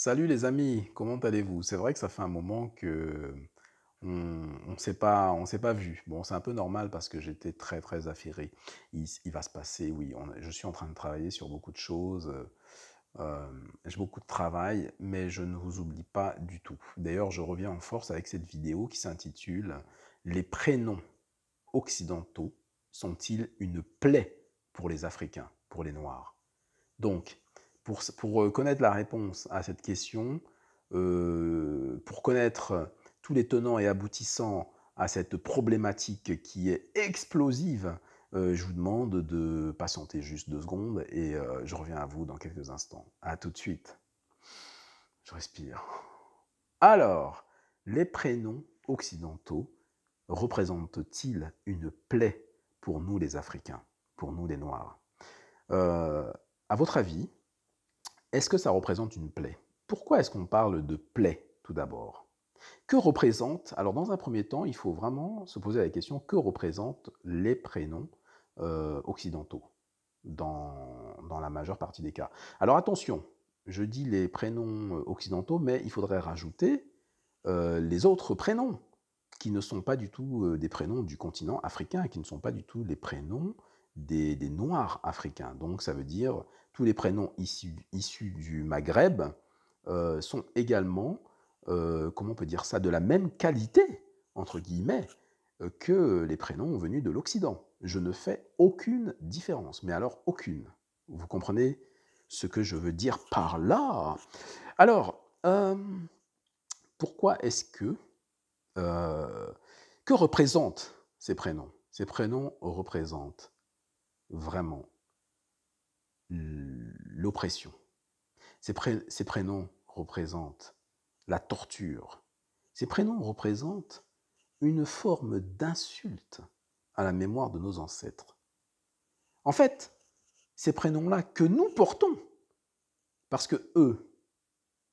Salut les amis, comment allez-vous? C'est vrai que ça fait un moment que on s'est pas vu. Bon, c'est un peu normal parce que j'étais très très affairé. Il va se passer, oui, je suis en train de travailler sur beaucoup de choses. J'ai beaucoup de travail, mais je ne vous oublie pas du tout. D'ailleurs, je reviens en force avec cette vidéo qui s'intitule Les prénoms occidentaux sont-ils une plaie pour les Africains, pour les Noirs? Donc, pour connaître la réponse à cette question, pour connaître tous les tenants et aboutissants à cette problématique qui est explosive, je vous demande de patienter juste 2 secondes et je reviens à vous dans quelques instants. À tout de suite. Je respire. Alors, les prénoms occidentaux représentent-ils une plaie pour nous les Africains, pour nous les Noirs? À votre avis, est-ce que ça représente une plaie? Pourquoi est-ce qu'on parle de plaie, tout d'abord? Que représente alors dans un premier temps, il faut vraiment se poser la question, que représentent les prénoms, occidentaux dans la majeure partie des cas? Alors attention, je dis les prénoms, occidentaux, mais il faudrait rajouter, les autres prénoms qui ne sont pas du tout, des prénoms du continent africain, qui ne sont pas du tout les prénoms des Noirs africains. Donc ça veut dire tous les prénoms issus du Maghreb, sont également, comment on peut dire ça? De la même «qualité» entre guillemets, que les prénoms venus de l'Occident. Je ne fais aucune différence, mais alors aucune. Vous comprenez ce que je veux dire par là? Alors, pourquoi est-ce Heu, que représentent ces prénoms? Ces prénoms représentent vraiment l'oppression. Ces prénoms représentent la torture. Ces prénoms représentent une forme d'insulte à la mémoire de nos ancêtres. En fait, ces prénoms-là que nous portons, parce que eux,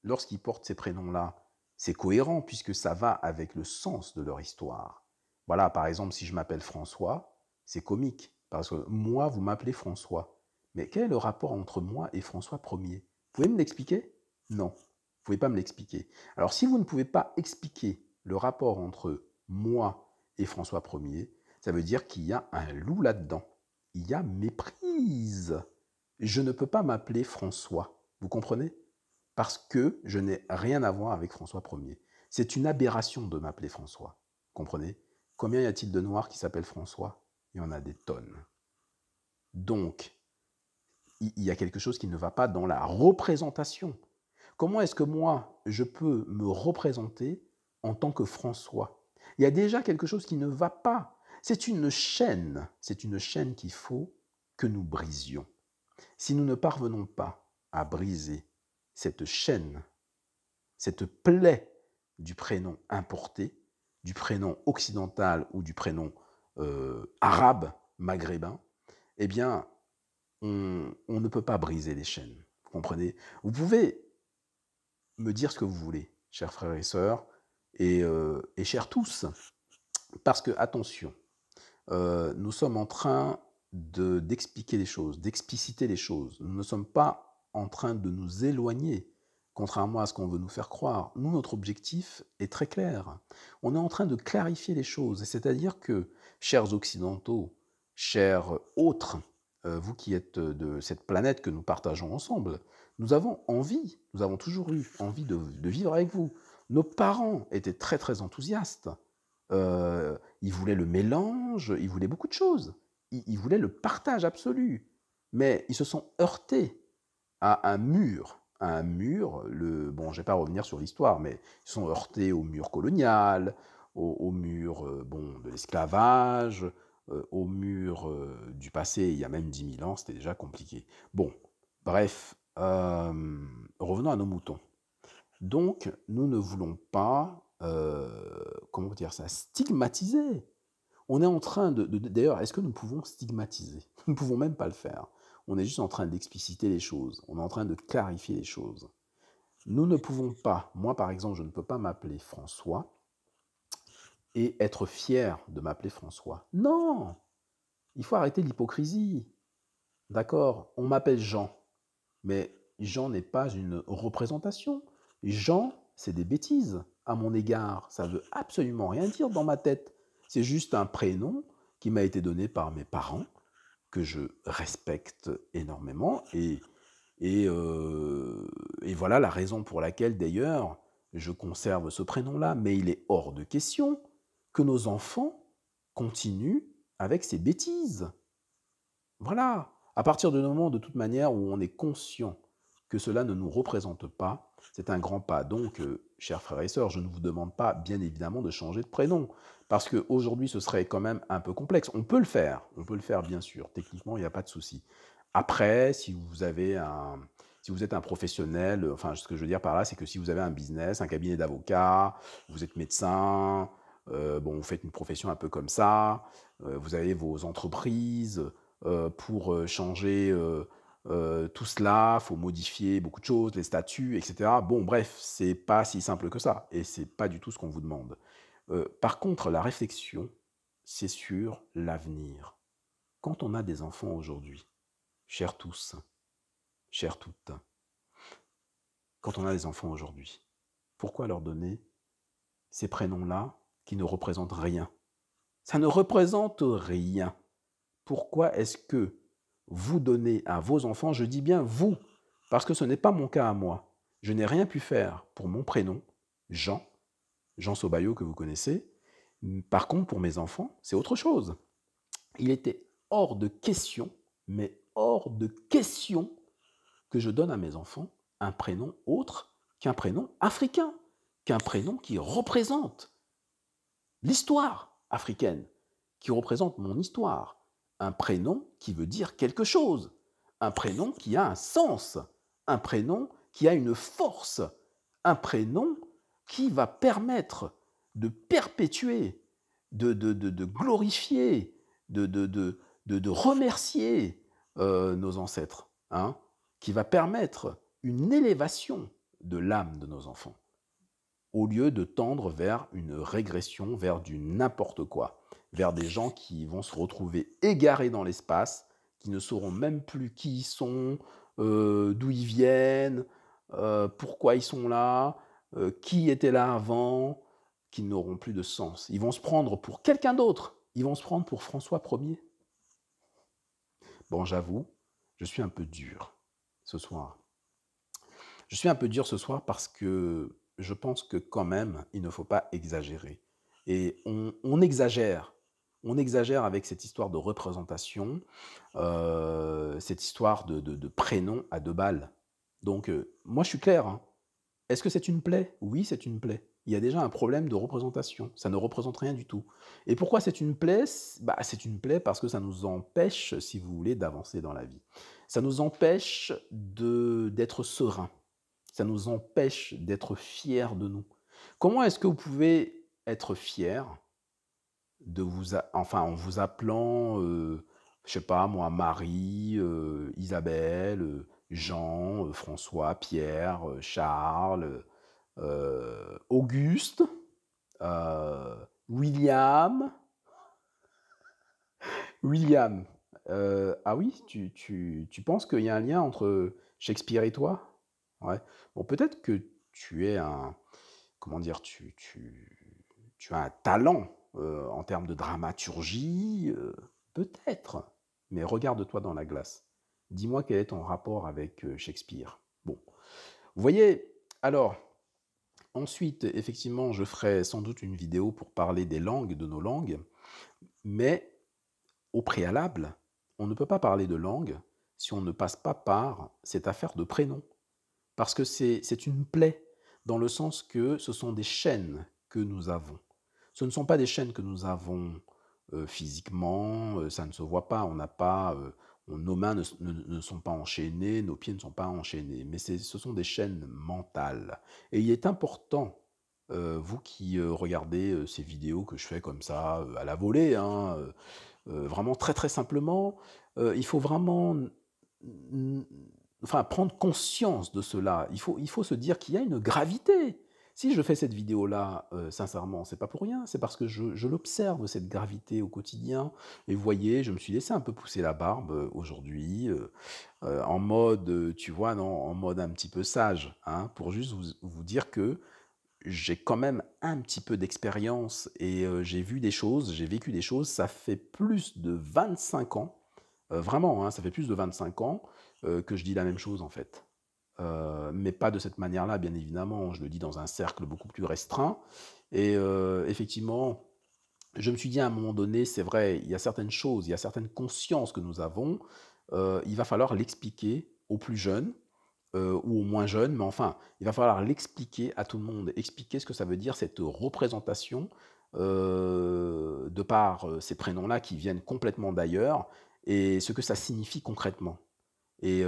lorsqu'ils portent ces prénoms-là, c'est cohérent puisque ça va avec le sens de leur histoire. Voilà, par exemple, si je m'appelle François, c'est comique, parce que moi, vous m'appelez François. Mais quel est le rapport entre moi et François Ier? Vous pouvez me l'expliquer? Non, vous ne pouvez pas me l'expliquer. Alors, si vous ne pouvez pas expliquer le rapport entre moi et François Ier, ça veut dire qu'il y a un loup là-dedans. Il y a méprise. Je ne peux pas m'appeler François. Vous comprenez? Parce que je n'ai rien à voir avec François Ier. C'est une aberration de m'appeler François. Comprenez? Combien y a-t-il de Noirs qui s'appellent François? Il y en a des tonnes. Donc, il y a quelque chose qui ne va pas dans la représentation. Comment est-ce que moi, je peux me représenter en tant que François? Il y a déjà quelque chose qui ne va pas. C'est une chaîne qu'il faut que nous brisions. Si nous ne parvenons pas à briser cette chaîne, cette plaie du prénom importé, du prénom occidental ou du prénom arabe, maghrébin, eh bien, on ne peut pas briser les chaînes. Vous comprenez? Vous pouvez me dire ce que vous voulez, chers frères et sœurs, et chers tous, parce que, attention, nous sommes en train d'expliquer les choses, d'expliciter les choses. Nous ne sommes pas en train de nous éloigner, contrairement à ce qu'on veut nous faire croire. Nous, notre objectif est très clair. On est en train de clarifier les choses, c'est-à-dire que, chers occidentaux, chers autres, vous qui êtes de cette planète que nous partageons ensemble, nous avons envie, nous avons toujours eu envie de vivre avec vous. Nos parents étaient très très enthousiastes. Ils voulaient le mélange, ils voulaient beaucoup de choses. Ils voulaient le partage absolu. Mais ils se sont heurtés à un mur, bon, je ne vais pas revenir sur l'histoire, mais ils se sont heurtés au mur colonial, au mur bon, de l'esclavage, au mur du passé, il y a même 10 000 ans, c'était déjà compliqué. Bon, bref, revenons à nos moutons. Donc, nous ne voulons pas, comment dire ça, stigmatiser. On est en train d'ailleurs, est-ce que nous pouvons stigmatiser? Nous ne pouvons même pas le faire. On est juste en train d'expliciter les choses. On est en train de clarifier les choses. Nous ne pouvons pas, moi par exemple, je ne peux pas m'appeler François et être fier de m'appeler François. Non! Il faut arrêter l'hypocrisie. D'accord? On m'appelle Jean, mais Jean n'est pas une représentation. Jean, c'est des bêtises à mon égard. Ça veut absolument rien dire dans ma tête. C'est juste un prénom qui m'a été donné par mes parents, que je respecte énormément. Et voilà la raison pour laquelle, d'ailleurs, je conserve ce prénom-là. Mais il est hors de question que nos enfants continuent avec ces bêtises. Voilà. À partir du moment, de toute manière, où on est conscient que cela ne nous représente pas, c'est un grand pas. Donc, chers frères et sœurs, je ne vous demande pas, bien évidemment, de changer de prénom. Parce qu'aujourd'hui, ce serait quand même un peu complexe. On peut le faire bien sûr. Techniquement, il n'y a pas de souci. Après, si vous êtes un professionnel, enfin, ce que je veux dire par là, c'est que si vous avez un business, un cabinet d'avocats, vous êtes médecin, bon, vous faites une profession un peu comme ça, vous avez vos entreprises, pour changer tout cela, il faut modifier beaucoup de choses, les statuts, etc. Bon, bref, c'est pas si simple que ça, et c'est pas du tout ce qu'on vous demande. Par contre, la réflexion, c'est sur l'avenir. Quand on a des enfants aujourd'hui, chers tous, chères toutes, quand on a des enfants aujourd'hui, pourquoi leur donner ces prénoms-là qui ne représentent rien? Ça ne représente rien. Pourquoi est-ce que vous donnez à vos enfants, je dis bien vous, parce que ce n'est pas mon cas à moi, je n'ai rien pu faire pour mon prénom, Jean, Jean Sobayo que vous connaissez. Par contre, pour mes enfants, c'est autre chose. Il était hors de question, mais hors de question, que je donne à mes enfants un prénom autre qu'un prénom africain, qu'un prénom qui représente l'histoire africaine, qui représente mon histoire, un prénom qui veut dire quelque chose, un prénom qui a un sens, un prénom qui a une force, un prénom qui va permettre de perpétuer, de glorifier, de remercier nos ancêtres, hein, qui va permettre une élévation de l'âme de nos enfants, au lieu de tendre vers une régression, vers du n'importe quoi, vers des gens qui vont se retrouver égarés dans l'espace, qui ne sauront même plus qui ils sont, d'où ils viennent, pourquoi ils sont là, qui était là avant, qui n'auront plus de sens. Ils vont se prendre pour quelqu'un d'autre. Ils vont se prendre pour François Ier. Bon, j'avoue, je suis un peu dur ce soir. Je suis un peu dur ce soir parce que je pense que quand même, il ne faut pas exagérer. Et on exagère. On exagère avec cette histoire de représentation, cette histoire de prénom à 2 balles. Donc, moi, je suis clair, hein. Est-ce que c'est une plaie? Oui, c'est une plaie. Il y a déjà un problème de représentation. Ça ne représente rien du tout. Et pourquoi c'est une plaie? Bah, c'est une plaie parce que ça nous empêche, si vous voulez, d'avancer dans la vie. Ça nous empêche d'être serein. Ça nous empêche d'être fiers de nous. Comment est-ce que vous pouvez être fier de en vous appelant, je sais pas moi, Marie, Isabelle, Jean, François, Pierre, Charles, Auguste, William. William. Ah oui, tu penses qu'il y a un lien entre Shakespeare et toi? Ouais. Bon, peut-être que tu es comment dire, tu as un talent en termes de dramaturgie, peut-être. Mais regarde-toi dans la glace. Dis-moi quel est ton rapport avec Shakespeare. Bon, vous voyez, alors, ensuite, effectivement, je ferai sans doute une vidéo pour parler des langues, de nos langues, mais au préalable, on ne peut pas parler de langue si on ne passe pas par cette affaire de prénom. Parce que c'est une plaie, dans le sens que ce sont des chaînes que nous avons. Ce ne sont pas des chaînes que nous avons physiquement, ça ne se voit pas, on n'a pas, nos mains ne sont pas enchaînées, nos pieds ne sont pas enchaînés, mais ce sont des chaînes mentales. Et il est important, vous qui regardez ces vidéos que je fais comme ça, à la volée, hein, vraiment très très simplement, il faut vraiment prendre conscience de cela. Il faut se dire qu'il y a une gravité. Si je fais cette vidéo-là, sincèrement, c'est pas pour rien, c'est parce que je l'observe, cette gravité au quotidien. Et vous voyez, je me suis laissé un peu pousser la barbe, aujourd'hui, en mode, tu vois, non, en mode un petit peu sage, hein, pour juste vous dire que j'ai quand même un petit peu d'expérience et j'ai vu des choses, j'ai vécu des choses. Ça fait plus de 25 ans, vraiment, hein, ça fait plus de 25 ans, que je dis la même chose, en fait. Mais pas de cette manière-là, bien évidemment. Je le dis dans un cercle beaucoup plus restreint. Et effectivement, je me suis dit à un moment donné, c'est vrai, il y a certaines choses, il y a certaines consciences que nous avons, il va falloir l'expliquer aux plus jeunes, ou aux moins jeunes, mais enfin, il va falloir l'expliquer à tout le monde, expliquer ce que ça veut dire cette représentation, de par ces prénoms-là qui viennent complètement d'ailleurs, et ce que ça signifie concrètement. Et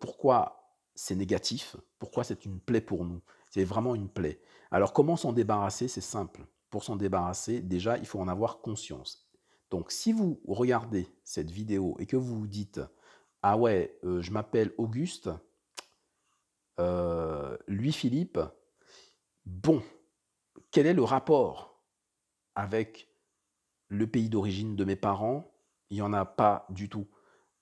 pourquoi c'est négatif, pourquoi c'est une plaie pour nous. C'est vraiment une plaie. Alors comment s'en débarrasser? C'est simple. Pour s'en débarrasser, déjà, il faut en avoir conscience. Donc si vous regardez cette vidéo et que vous vous dites: «Ah ouais, je m'appelle Auguste, lui Philippe, bon, quel est le rapport avec le pays d'origine de mes parents?» Il n'y en a pas du tout.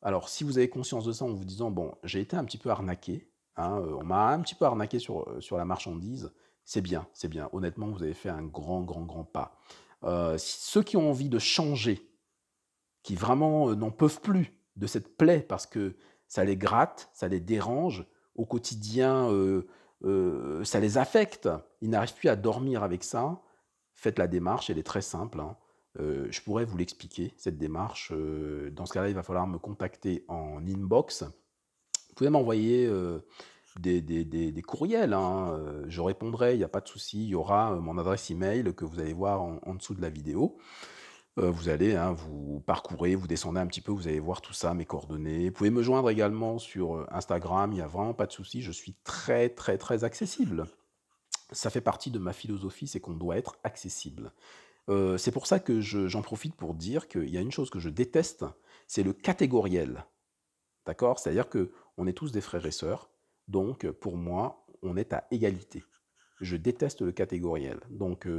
Alors, si vous avez conscience de ça en vous disant: «Bon, j'ai été un petit peu arnaqué, hein, on m'a un petit peu arnaqué sur la marchandise», c'est bien, c'est bien. Honnêtement, vous avez fait un grand, grand, grand pas. Si ceux qui ont envie de changer, qui vraiment, n'en peuvent plus de cette plaie parce que ça les gratte, ça les dérange au quotidien, ça les affecte. Ils n'arrivent plus à dormir avec ça. Faites la démarche, elle est très simple, hein. Je pourrais vous l'expliquer, cette démarche. Dans ce cas-là, il va falloir me contacter en inbox. Vous pouvez m'envoyer, des courriels, hein, je répondrai, il n'y a pas de souci. Il y aura, mon adresse email que vous allez voir en dessous de la vidéo. Vous allez, hein, vous parcourez, vous descendez un petit peu, vous allez voir tout ça, mes coordonnées. Vous pouvez me joindre également sur, Instagram, il n'y a vraiment pas de souci, je suis très, très, très accessible. Ça fait partie de ma philosophie, c'est qu'on doit être accessible. C'est pour ça que j'en profite pour dire qu'il y a une chose que je déteste, c'est le catégoriel, d'accord? C'est-à-dire que on est tous des frères et sœurs, donc pour moi, on est à égalité. Je déteste le catégoriel. Donc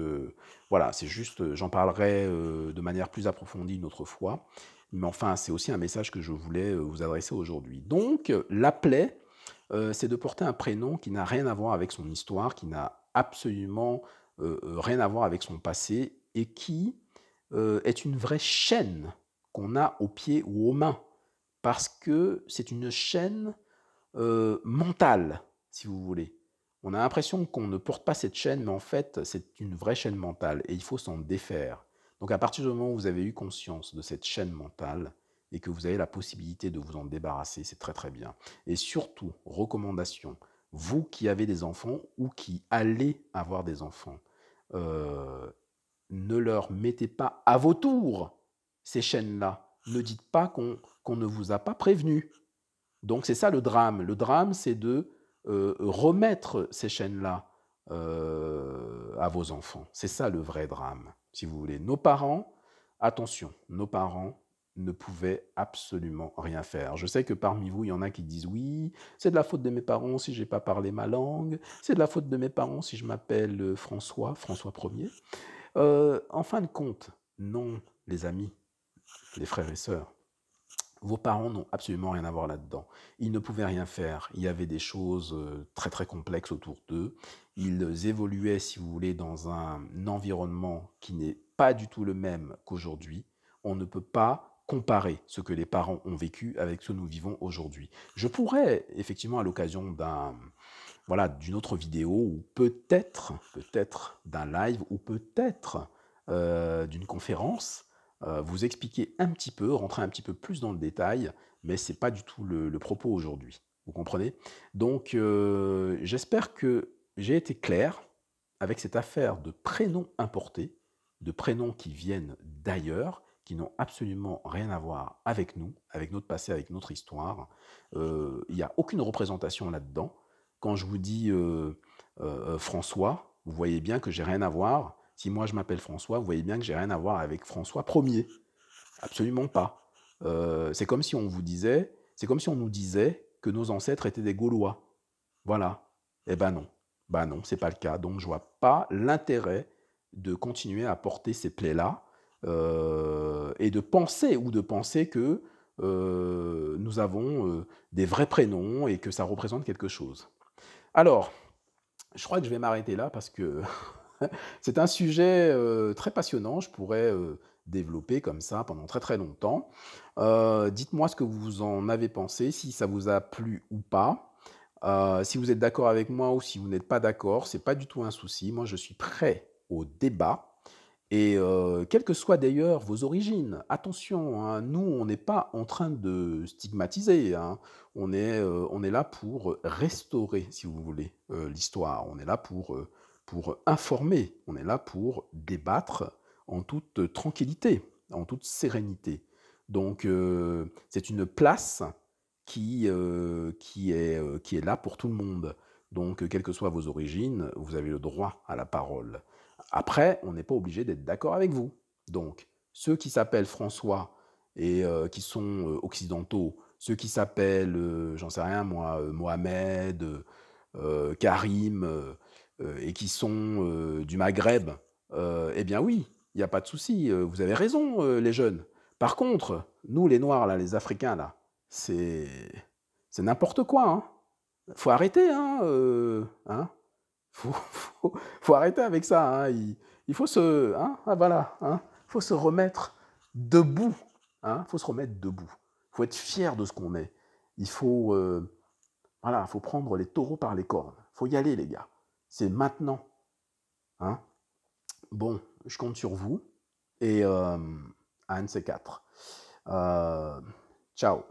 voilà, c'est juste, j'en parlerai de manière plus approfondie une autre fois. Mais enfin, c'est aussi un message que je voulais vous adresser aujourd'hui. Donc, la plaie, c'est de porter un prénom qui n'a rien à voir avec son histoire, qui n'a absolument rien à voir avec son passé et qui est une vraie chaîne qu'on a aux pieds ou aux mains. Parce que c'est une chaîne mentale, si vous voulez. On a l'impression qu'on ne porte pas cette chaîne, mais en fait, c'est une vraie chaîne mentale et il faut s'en défaire. Donc à partir du moment où vous avez eu conscience de cette chaîne mentale et que vous avez la possibilité de vous en débarrasser, c'est très très bien. Et surtout, recommandation, vous qui avez des enfants ou qui allez avoir des enfants, euh, ne leur mettez pas à vos tours ces chaînes-là. Ne dites pas qu'on ne vous a pas prévenu. Donc c'est ça le drame. Le drame, c'est de remettre ces chaînes-là à vos enfants. C'est ça le vrai drame, si vous voulez. Nos parents, attention, nos parents ne pouvaient absolument rien faire. Je sais que parmi vous, il y en a qui disent oui, c'est de la faute de mes parents si j'ai pas parlé ma langue, c'est de la faute de mes parents si je m'appelle François, François Ier. En fin de compte, non, les amis, les frères et sœurs. Vos parents n'ont absolument rien à voir là-dedans. Ils ne pouvaient rien faire. Il y avait des choses très très complexes autour d'eux. Ils évoluaient, si vous voulez, dans un environnement qui n'est pas du tout le même qu'aujourd'hui. On ne peut pas comparer ce que les parents ont vécu avec ce que nous vivons aujourd'hui. Je pourrais, effectivement, à l'occasion voilà, d'une autre vidéo, ou peut-être d'un live, ou peut-être d'une conférence, vous expliquer un petit peu, rentrer un petit peu plus dans le détail, mais ce n'est pas du tout le propos aujourd'hui. Vous comprenez? Donc, j'espère que j'ai été clair avec cette affaire de prénoms importés, de prénoms qui viennent d'ailleurs, qui n'ont absolument rien à voir avec nous, avec notre passé, avec notre histoire. Il n'y a aucune représentation là-dedans. Quand je vous dis François, vous voyez bien que j'ai rien à voir. Si moi je m'appelle François, vous voyez bien que j'ai rien à voir avec François Ier. Absolument pas. C'est comme si on vous disait, c'est comme si on nous disait que nos ancêtres étaient des Gaulois. Voilà. Eh ben non. Bah non, c'est pas le cas. Donc je vois pas l'intérêt de continuer à porter ces plaies-là, et de penser que, nous avons, des vrais prénoms et que ça représente quelque chose. Alors, je crois que je vais m'arrêter là parce que c'est un sujet, très passionnant. Je pourrais, développer comme ça pendant très, très longtemps. Dites-moi ce que vous en avez pensé, si ça vous a plu ou pas. Si vous êtes d'accord avec moi ou si vous n'êtes pas d'accord, c'est pas du tout un souci. Moi, je suis prêt au débat et quelles que soient d'ailleurs vos origines, attention, hein, nous, on n'est pas en train de stigmatiser, hein. On est là pour restaurer, si vous voulez, l'histoire. On est là pour informer. On est là pour débattre en toute tranquillité, en toute sérénité. Donc, c'est une place qui est là pour tout le monde. Donc, quelles que soient vos origines, vous avez le droit à la parole. Après, on n'est pas obligé d'être d'accord avec vous. Donc, ceux qui s'appellent François et qui sont occidentaux, ceux qui s'appellent, j'en sais rien moi, Mohamed, Karim, et qui sont du Maghreb, eh bien oui, il n'y a pas de souci, vous avez raison, les jeunes. Par contre, nous, les Noirs, là, les Africains, là, c'est c'est n'importe quoi, hein. Faut arrêter, hein. Faut arrêter avec ça, hein. Il faut se, hein, ah, voilà, hein. Faut se remettre debout, hein. Faut se remettre debout. Faut être fier de ce qu'on est. Il faut, voilà, faut prendre les taureaux par les cornes. Faut y aller, les gars. C'est maintenant, hein. Bon, je compte sur vous et à un de ces quatre. Euh, ciao.